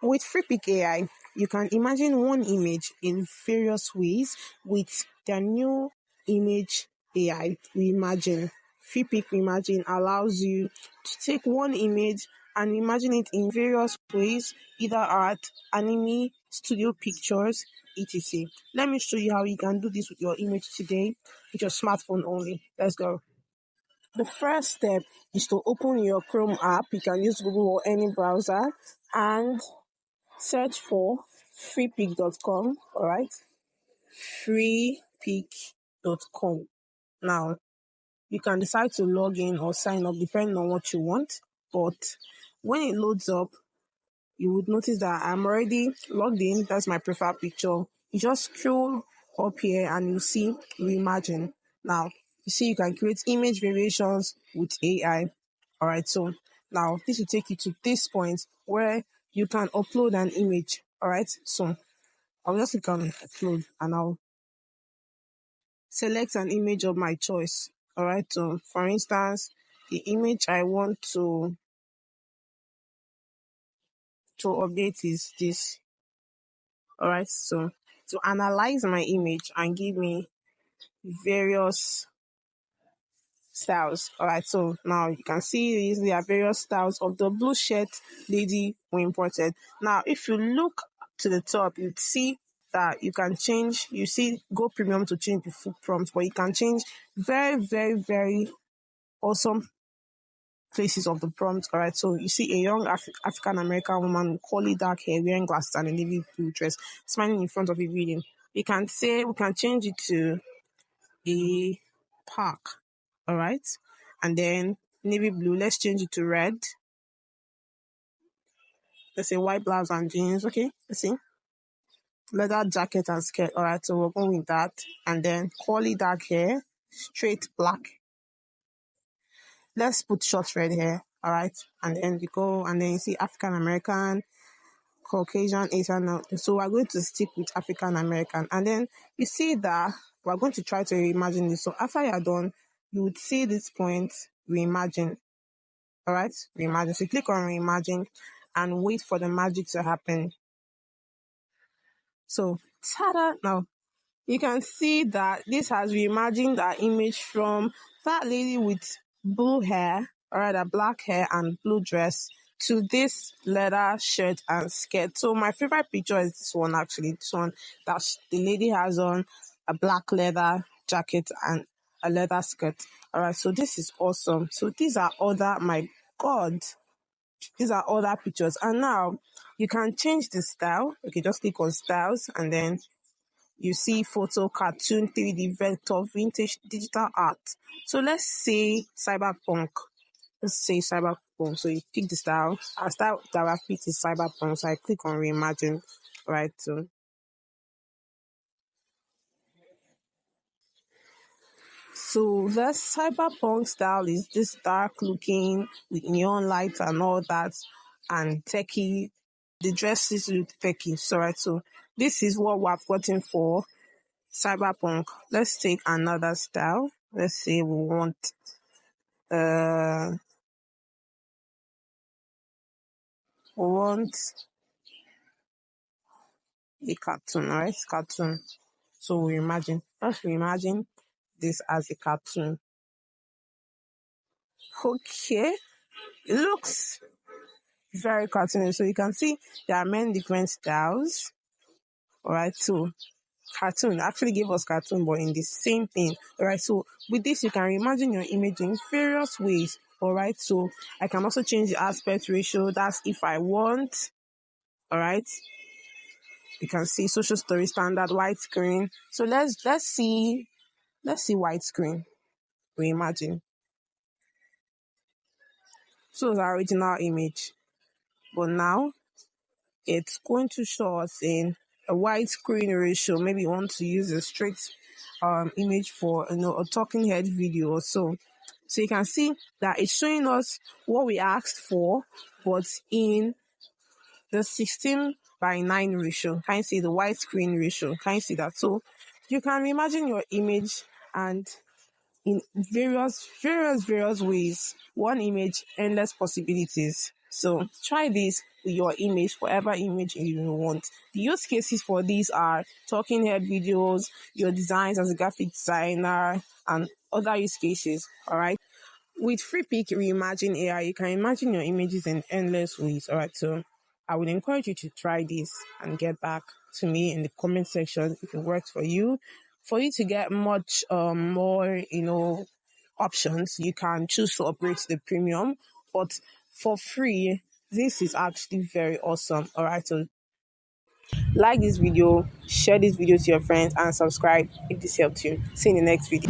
With Freepik AI, you can imagine one image in various ways with their new image AI reimagine. Freepik ReImagine allows you to take one image and imagine it in various ways, either art, anime, studio pictures, etc. Let me show you how you can do this with your image today with your smartphone only. Let's go. The first step is to open your Chrome app. You can use Google or any browser and search for freepik.com. All right, freepik.com. Now, you can decide to log in or sign up depending on what you want. But when it loads up, you would notice that I'm already logged in. That's my profile picture. You just scroll up here and you see reimagine. Now, you see you can create image variations with AI. All right, so now this will take you to this point where you can upload an image. All right, so I'll just click on upload and I'll select an image of my choice. All right, so for instance, the image I want to update is this. All right, so to analyze my image and give me various styles. All right, so now you can see these there are various styles of the blue shirt lady we imported. Now, if you look to the top, you'd see that you can change. You see, go premium to change the full prompt, but you can change very, very, very awesome places of the prompt. All right, so you see a young African American woman with curly dark hair, wearing glasses and a navy blue dress, smiling in front of a building. We can change it to a park. All right, and then navy blue. Let's change it to red. Let's say white blouse and jeans. Okay, let's see. Leather jacket and skirt. All right, so we're going with that. And then curly dark hair, straight black. Let's put short red hair. All right, and then you go and then you see African American, Caucasian, Asian. So we're going to stick with African American. And then you see that we're going to try to reimagine this. So after you're done, you would see this point, reimagine. All right, reimagine. So you click on reimagine and wait for the magic to happen. So, ta-da! Now, you can see that this has reimagined our image from that lady with blue hair, or rather black hair and blue dress, to this leather shirt and skirt. So my favorite picture is this one actually. This one that the lady has on a black leather jacket and a leather skirt. All right, so this is awesome. So these are my God, these are other pictures. And now you can change the style. Okay, just click on styles and then you see photo, cartoon, 3D, vector, vintage, digital art. So let's say cyberpunk. Let's say cyberpunk. So you pick the style. Our style that I've picked is cyberpunk. So I click on reimagine. Right. So the cyberpunk style is this dark looking with neon lights and all that, and techie. The dresses look techie. So right. So this is what we've gotten for cyberpunk. Let's take another style. Let's say we want uh we want a cartoon, right? Cartoon. So let's reimagine this as a cartoon. Okay. It looks very cartoony. So you can see there are many different styles. Alright, so cartoon actually gave us cartoon, but in the same thing. Alright, so with this you can reimagine your image in various ways. Alright, so I can also change the aspect ratio. That's if I want. Alright, you can see social story standard widescreen. So let's see widescreen. Reimagine. So it's our original image, but now it's going to show us in a widescreen ratio. Maybe you want to use a straight image for a talking head video or so. So you can see that it's showing us what we asked for, but in the 16:9 ratio. Can you see the widescreen ratio? Can you see that? So you can imagine your image and in various ways. One image, endless possibilities. So try this with your image, whatever image you want. The use cases for these are talking head videos, your designs as a graphic designer, and other use cases. All right. With Freepik ReImagine AI, you can imagine your images in endless ways. All right. So I would encourage you to try this and get back to me in the comment section if it works for you. For you to get much more, options, you can choose to upgrade to the premium, but for free, this is actually very awesome. All right, so like this video, share this video to your friends, and subscribe if this helped you. See you in the next video.